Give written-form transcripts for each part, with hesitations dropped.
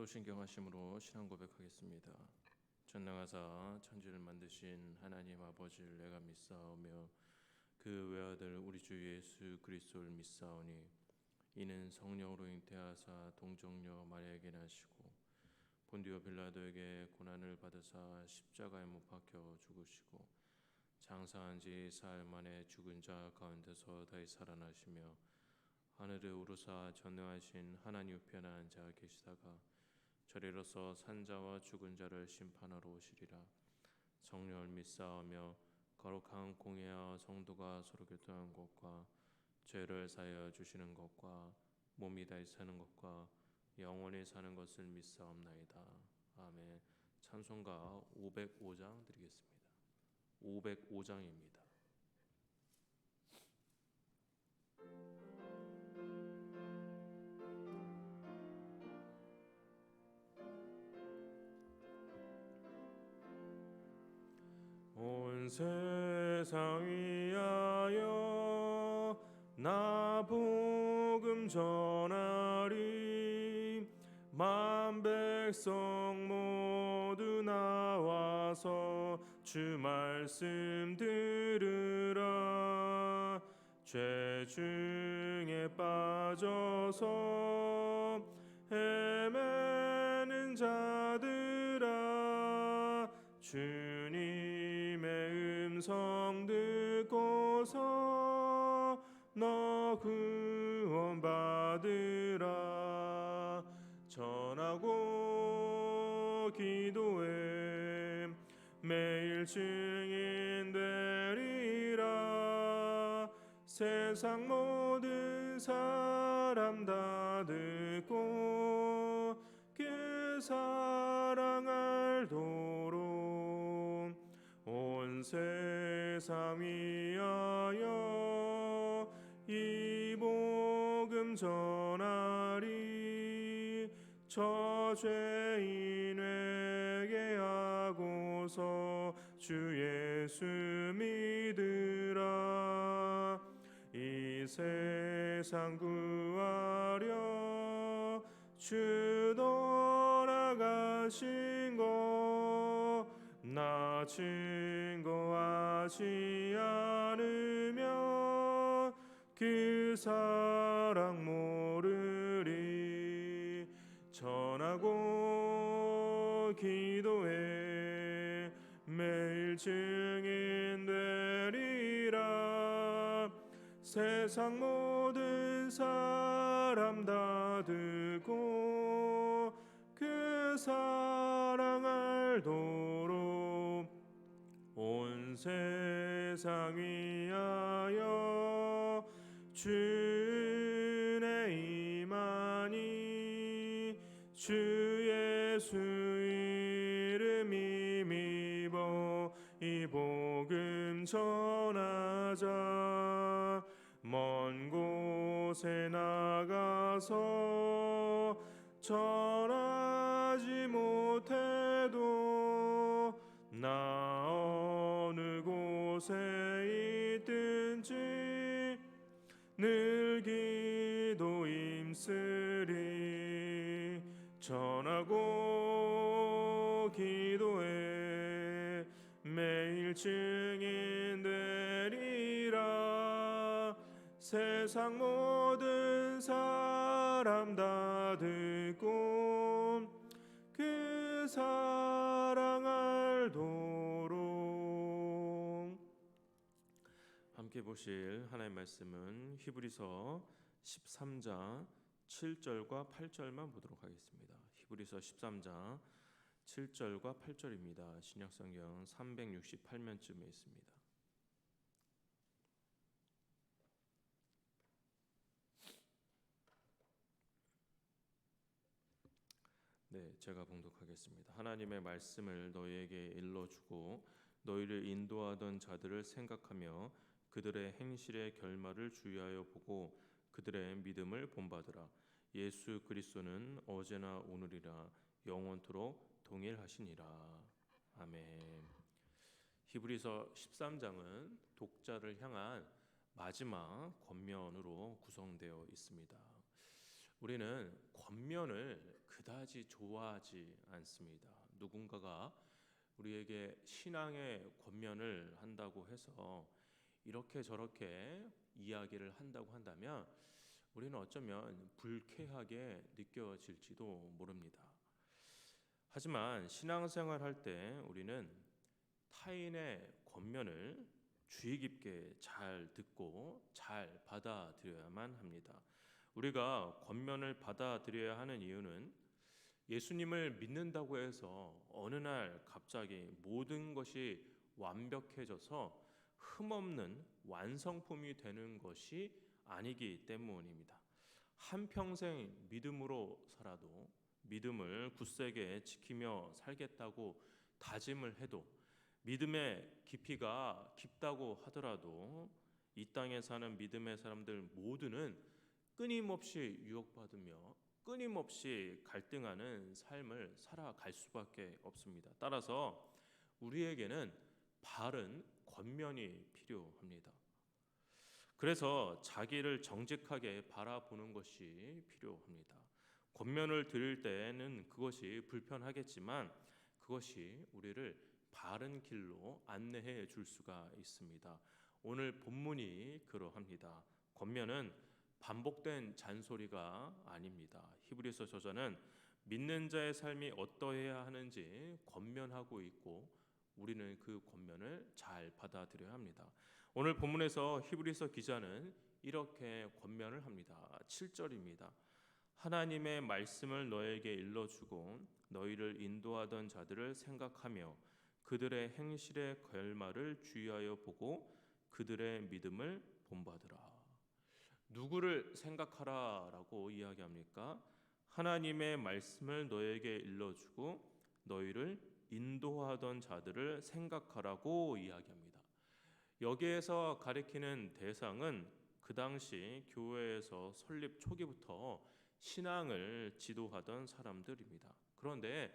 사도신경하심으로 신앙 고백하겠습니다. 전능하사 천지를 만드신 하나님 아버지를 내가 믿사오며 그 외아들 우리 주 예수 그리스도를 믿사오니 이는 성령으로 잉태하사 동정녀 마리아에게 나시고 본디오 빌라도에게 고난을 받으사 십자가에 못 박혀 죽으시고 장사한 지 사흘 만에 죽은 자 가운데서 다시 살아나시며 하늘에 오르사 전능하신 하나님 우편에 앉아 계시다가 저리로서 산자와 죽은 자를 심판하러 오시리라. 성령을 믿사오며 거룩한 공예와 성도가 서로 교통한 것과 죄를 사하여 주시는 것과 몸이 다시 사는 것과 영원히 사는 것을 믿사옵나이다. 아멘. 찬송가 505장 드리겠습니다. 505장입니다. 온 세상 위하여 나 복음 전하리. 만 백성 모두 나와서 주 말씀 들으라. 죄 중에 빠져서 헤매는 자들아, 주님의 음성 듣고서 너 구원 받으라. 전하고 기도해 매일 증인 되리라. 세상 모든 사람 다 듣고 그 사랑 알도록 온 세상 위하여 이 복음 전하리. 저 죄인에게 하고서 주 예수 믿으라. 이 세상 구하려 주 돌아가신 것 나 증거하지 않으면 그 사랑 모르리. 전하고 기도해 매일 증인 되리라. 세상 모든 사람 다 듣고 그 사랑 알도록 온 세상 위하여 주의 임하니. 주 예수 이름 힘입어 이 복음 전하자. 먼 곳에 나가서 전하지 못해도 나 어느 곳에 있든지 늘 기도 힘쓰리. 전하고 기도해 매일 증인 되리라. 세상 모든 사람 다 듣고 그 사랑 알도록. 함께 보실 하나님의 말씀은 히브리서 13장 7절과 8절만 보도록 하겠습니다. 히브리서 13장 7절과 8절입니다. 신약성경 368면쯤에 있습니다. 네, 제가 봉독하겠습니다. 하나님의 말씀을 너희에게 일러주고 너희를 인도하던 자들을 생각하며 그들의 행실의 결말을 주의하여 보고 그들의 믿음을 본받으라. 예수 그리스도는 어제나 오늘이라 영원토록 동일하시니라. 아멘. 히브리서 13장은 독자를 향한 마지막 권면으로 구성되어 있습니다. 우리는 권면을 그다지 좋아하지 않습니다. 누군가가 우리에게 신앙의 권면을 한다고 해서 이렇게 저렇게 이야기를 한다고 한다면 우리는 어쩌면 불쾌하게 느껴질지도 모릅니다. 하지만 신앙생활 할 때 우리는 타인의 권면을 주의 깊게 잘 듣고 잘 받아들여야만 합니다. 우리가 권면을 받아들여야 하는 이유는 예수님을 믿는다고 해서 어느 날 갑자기 모든 것이 완벽해져서 흠없는 완성품이 되는 것이 아니기 때문입니다. 한평생 믿음으로 살아도 믿음을 굳세게 지키며 살겠다고 다짐을 해도 믿음의 깊이가 깊다고 하더라도 이 땅에 사는 믿음의 사람들 모두는 끊임없이 유혹받으며 끊임없이 갈등하는 삶을 살아갈 수밖에 없습니다. 따라서 우리에게는 바른 권면이 필요합니다. 그래서 자기를 정직하게 바라보는 것이 필요합니다. 권면을 들을 때는 그것이 불편하겠지만 그것이 우리를 바른 길로 안내해 줄 수가 있습니다. 오늘 본문이 그러합니다. 권면은 반복된 잔소리가 아닙니다. 히브리서 저자는 믿는 자의 삶이 어떠해야 하는지 권면하고 있고 우리는 그 권면을 잘 받아들여야 합니다. 오늘 본문에서 히브리서 기자는 이렇게 권면을 합니다. 7절입니다. 하나님의 말씀을 너에게 일러주고 너희를 인도하던 자들을 생각하며 그들의 행실의 결말을 주의하여 보고 그들의 믿음을 본받으라. 누구를 생각하라라고 이야기합니까? 하나님의 말씀을 너에게 일러주고 너희를 인도하던 자들을 생각하라고 이야기합니다. 여기에서 가리키는 대상은 그 당시 교회에서 설립 초기부터 신앙을 지도하던 사람들입니다. 그런데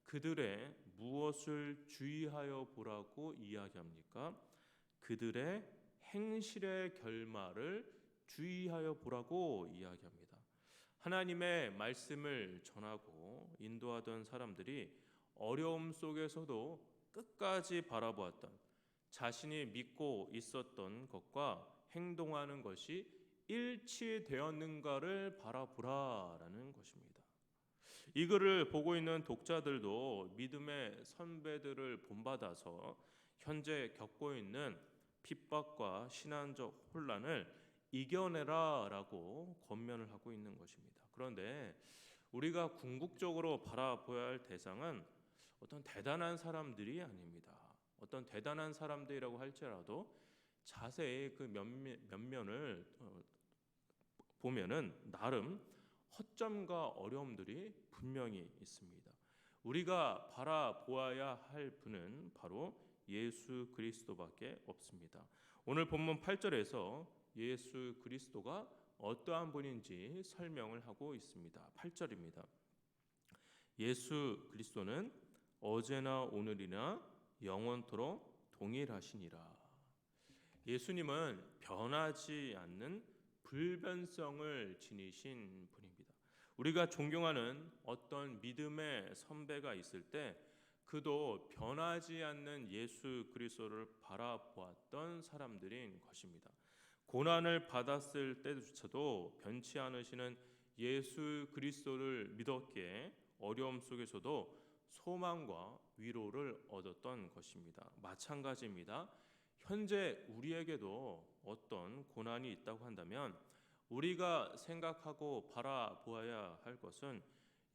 그들의 무엇을 주의하여 보라고 이야기합니까? 그들의 행실의 결말을 주의하여 보라고 이야기합니다. 하나님의 말씀을 전하고 인도하던 사람들이 어려움 속에서도 끝까지 바라보았던 자신이 믿고 있었던 것과 행동하는 것이 일치되었는가를 바라보라라는 것입니다. 이 글을 보고 있는 독자들도 믿음의 선배들을 본받아서 현재 겪고 있는 핍박과 신앙적 혼란을 이겨내라라고 권면을 하고 있는 것입니다. 그런데 우리가 궁극적으로 바라보아야 할 대상은 어떤 대단한 사람들이 아닙니다. 어떤 대단한 사람들이라고 할지라도 자세히 그 면면을 보면은 나름 허점과 어려움들이 분명히 있습니다. 우리가 바라보아야 할 분은 바로 예수 그리스도밖에 없습니다. 오늘 본문 8절에서 예수 그리스도가 어떠한 분인지 설명을 하고 있습니다. 8절입니다. 예수 그리스도는 어제나 오늘이나 영원토록 동일하시니라. 예수님은 변하지 않는 불변성을 지니신 분입니다. 우리가 존경하는 어떤 믿음의 선배가 있을 때 그도 변하지 않는 예수 그리스도를 바라보았던 사람들인 것입니다. 고난을 받았을 때조차도 변치 않으시는 예수 그리스도를 믿었기에 어려움 속에서도 소망과 위로를 얻었던 것입니다. 마찬가지입니다. 현재 우리에게도 어떤 고난이 있다고 한다면 우리가 생각하고 바라보아야 할 것은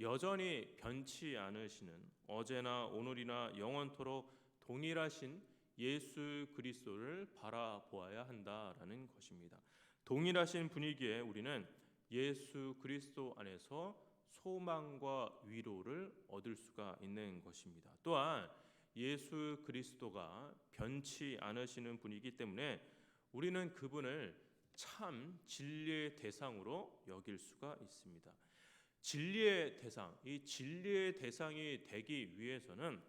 여전히 변치 않으시는 어제나 오늘이나 영원토록 동일하신 예수 그리스도를 바라보아야 한다라는 것입니다. 동일하신 분위기에 우리는 예수 그리스도 안에서 소망과 위로를 얻을 수가 있는 것입니다. 또한 예수 그리스도가 변치 않으시는 분이기 때문에 우리는 그분을 참 진리의 대상으로 여길 수가 있습니다. 진리의 대상, 이 진리의 대상이 되기 위해서는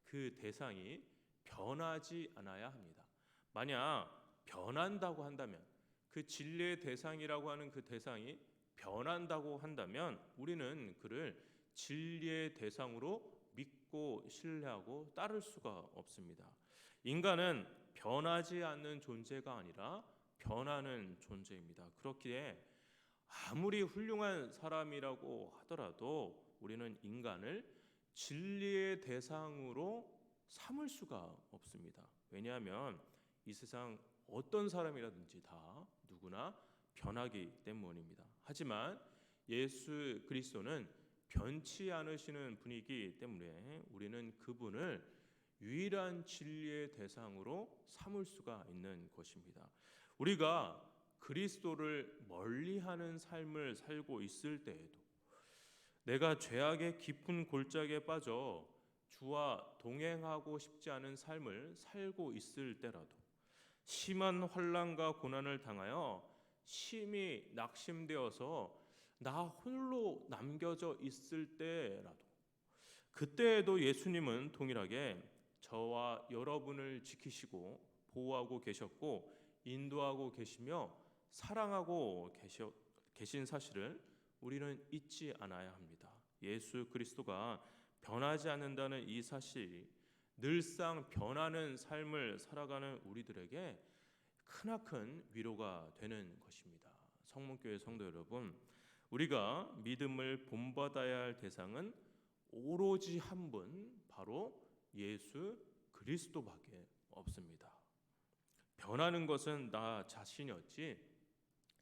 그 대상이 변하지 않아야 합니다. 만약 변한다고 한다면 그 진리의 대상이라고 하는 그 대상이 변한다고 한다면 우리는 그를 진리의 대상으로 믿고 신뢰하고 따를 수가 없습니다. 인간은 변하지 않는 존재가 아니라 변하는 존재입니다. 그렇기에 아무리 훌륭한 사람이라고 하더라도 우리는 인간을 진리의 대상으로 삼을 수가 없습니다. 왜냐하면 이 세상 어떤 사람이라든지 다 누구나 변하기 때문입니다. 하지만 예수 그리스도는 변치 않으시는 분이기 때문에 우리는 그분을 유일한 진리의 대상으로 삼을 수가 있는 것입니다. 우리가 그리스도를 멀리하는 삶을 살고 있을 때에도, 내가 죄악의 깊은 골짜기에 빠져 주와 동행하고 싶지 않은 삶을 살고 있을 때라도, 심한 환난과 고난을 당하여 심히 낙심되어서 나 홀로 남겨져 있을 때라도, 그때에도 예수님은 동일하게 저와 여러분을 지키시고 보호하고 계셨고 인도하고 계시며 사랑하고 계신 사실을 우리는 잊지 않아야 합니다. 예수 그리스도가 변하지 않는다는 이 사실이 늘상 변하는 삶을 살아가는 우리들에게 크나큰 위로가 되는 것입니다. 성문교회 성도 여러분, 우리가 믿음을 본받아야 할 대상은 오로지 한 분, 바로 예수 그리스도밖에 없습니다. 변하는 것은 나 자신이었지,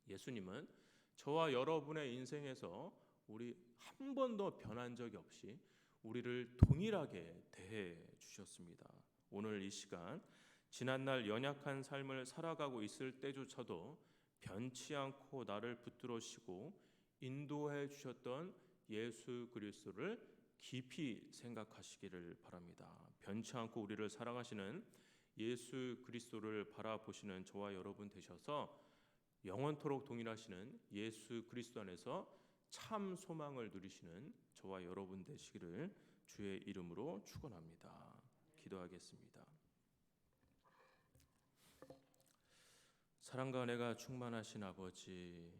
예수님은 저와 여러분의 인생에서 우리 한 번도 변한 적이 없이 우리를 동일하게 대해 주셨습니다. 오늘 이 시간, 지난날 연약한 삶을 살아가고 있을 때조차도 변치 않고 나를 붙들으시고 인도해 주셨던 예수 그리스도를 깊이 생각하시기를 바랍니다. 변치 않고 우리를 사랑하시는 예수 그리스도를 바라보시는 저와 여러분 되셔서 영원토록 동일하시는 예수 그리스도 안에서 참 소망을 누리시는 저와 여러분 되시기를 주의 이름으로 축원합니다. 기도하겠습니다. 사랑과 은혜가 충만하신 아버지,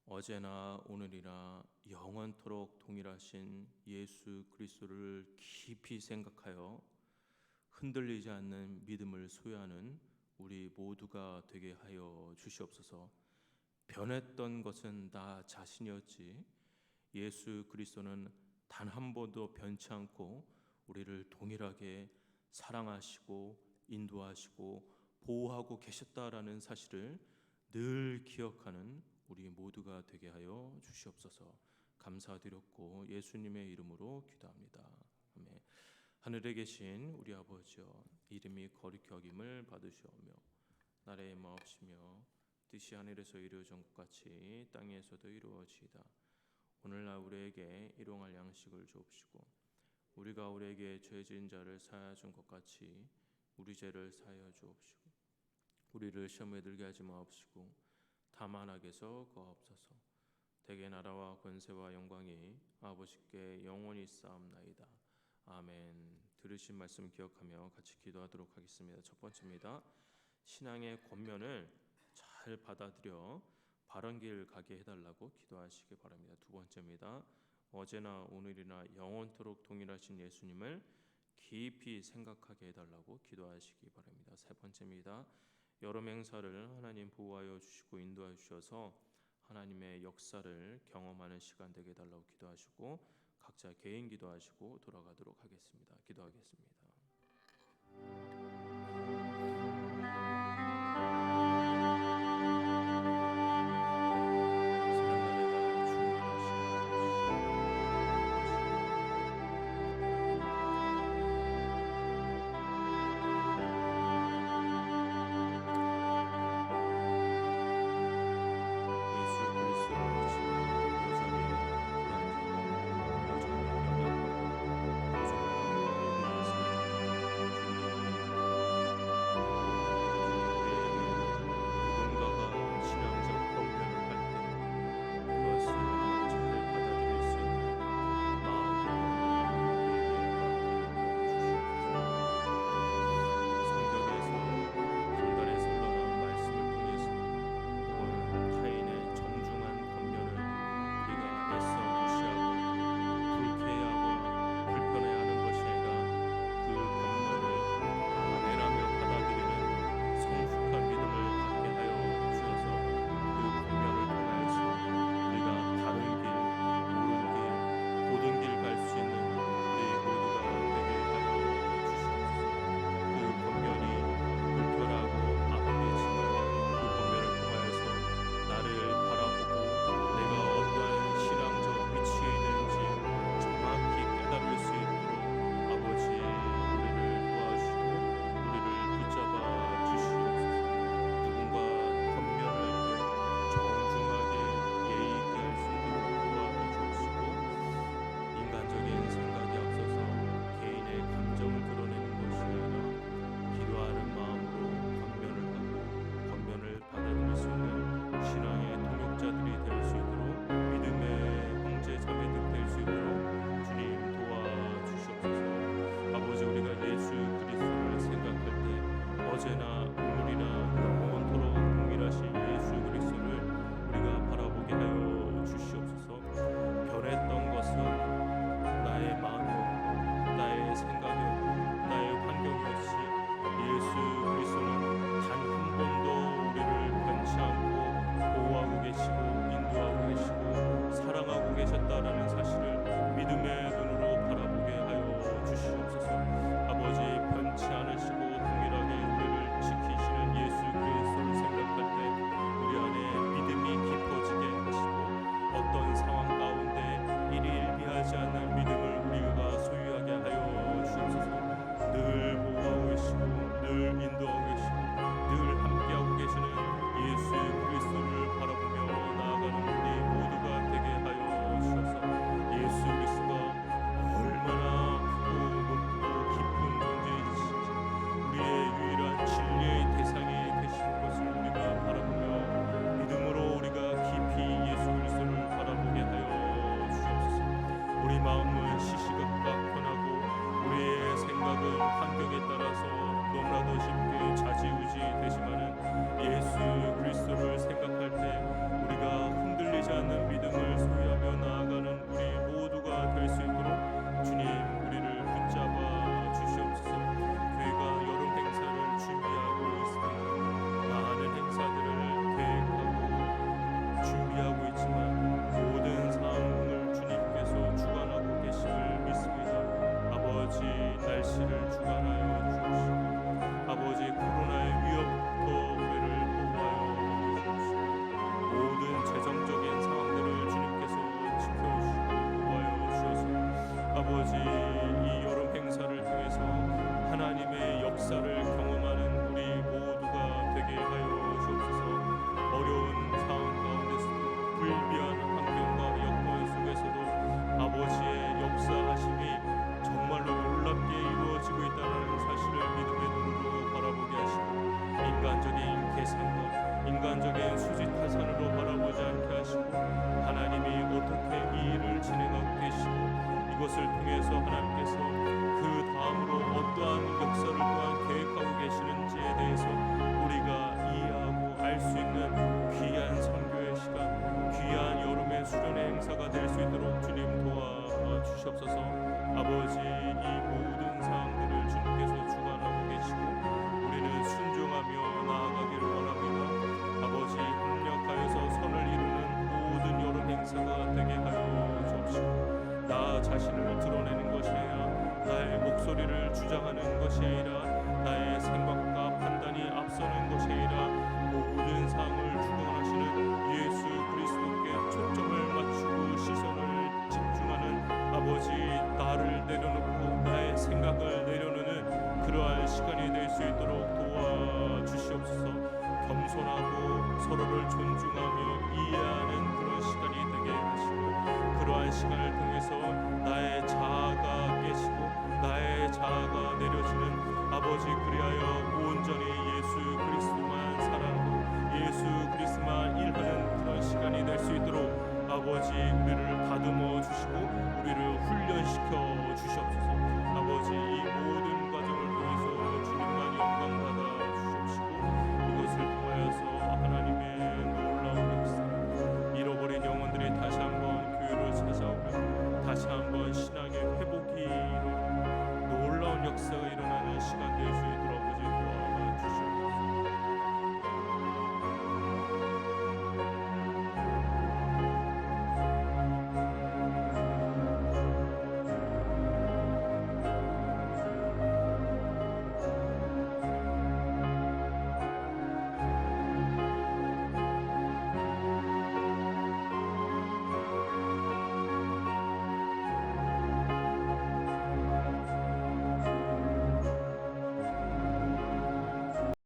어제나 오늘이나 영원토록 동일하신 예수 그리스도를 깊이 생각하여 흔들리지 않는 믿음을 소유하는 우리 모두가 되게 하여 주시옵소서. 변했던 것은 나 자신이었지, 예수 그리스도는 단 한 번도 변치 않고 우리를 동일하게 사랑하시고 인도하시고 보호하고 계셨다라는 사실을 늘 기억하는 우리 모두가 되게 하여 주시옵소서. 감사드렸고 예수님의 이름으로 기도합니다. 아멘. 하늘에 계신 우리 아버지여, 이름이 거룩히 여김을 받으시오며 나라의 마옵시며 뜻이 하늘에서 이루어진 것 같이 땅에서도 이루어지이다. 오늘날 우리에게 일용할 양식을 주옵시고 우리가 우리에게 죄 지은 자를 사하여 준 것 같이 우리 죄를 사하여 주옵시고 우리를 시험에 들게 하지 마옵시고 다만 악에서 구하옵소서. 대개 나라와 권세와 영광이 아버지께 영원히 있사옵나이다. 아멘. 들으신 말씀 기억하며 같이 기도하도록 하겠습니다. 첫 번째입니다. 신앙의 권면을 잘 받아들여 바른 길 가게 해달라고 기도하시기 바랍니다. 두 번째입니다. 어제나 오늘이나 영원토록 동일하신 예수님을 깊이 생각하게 해달라고 기도하시기 바랍니다. 세 번째입니다. 여러 행사를 하나님 보호하여 주시고 인도하여 주셔서 하나님의 역사를 경험하는 시간 되게 해달라고 기도하시고 각자 개인 기도하시고 돌아가도록 하겠습니다. 기도하겠습니다. 않는 믿음을 소유하며 나아가는 우리 모두가 될 수 있도록 주님 우리를 붙잡아 주시옵소서. 교회가 여름 행사를 준비하고 있습니다. 많은 행사들을 계획하고 준비하고 있지만 모든 상황을 주님께서 주관하고 계심을 믿습니다. 아버지, 날씨를 주관하여 주시고 아버지, 코로나의 위협부터 우리를 보호하여 주시고 모든 재정적인 상황들을 주님께서 지켜주시고 보호하여 주셔서 아버지, 이 여름 행사를 통해서 하나님의 역사를 경험하는 우리 모두가 되게 하여 주옵소서. 어려운 상황 가운데서도 불비한 환경과 여건 속에서도 아버지의 역사하심이 정말로 놀랍게 이루어지고 있다는 사실을 믿음의 눈으로 바라보게 하시고 인간적인 계산과 인간적인 수지타산으로 바라보지 않게 하시고 하나님이 어떻게 이 일을 진행하고 계시고 이것을 통해서 하나님께서 그 다음으로 어떠한 역사를 또한 계획하고 계시는지에 대해서 우리가 이해하고 알 수 있는 귀한 선교의 시간, 귀한 여름의 수련의 행사가 될 수 있도록 주님 도와주시옵소서. 아버지, 이 모든 사항들을 주님께서 주관하고 계시고 우리는 순종하며 나아가기를 원합니다. 아버지, 협력하여서 선을 이루는 모든 여름 행사가 되게 하여 주옵시고 나 자신을 드러내는 것이 아니라 나의 목소리를 주장하는 것이 아니라 나의 생각과 판단이 앞서는 것이 아니라 모든 상황을 주관하시는 예수 그리스도께 초점을 맞추고 시선을 집중하는 아버지, 나를 내려놓고 나의 생각을 내려놓는 그러한 시간이 될 수 있도록 도와주시옵소서. 겸손하고 서로를 존중하며 이해하는 그런 시간이 되게 하시고 그러한 시간을 통해서 나의 자아가 깨지고 나의 자아가 내려지는 아버지, 그리하여 온전히 예수 그리스도만 사랑하고 예수 그리스도만 일하는 그런 시간이 될 수 있도록 아버지,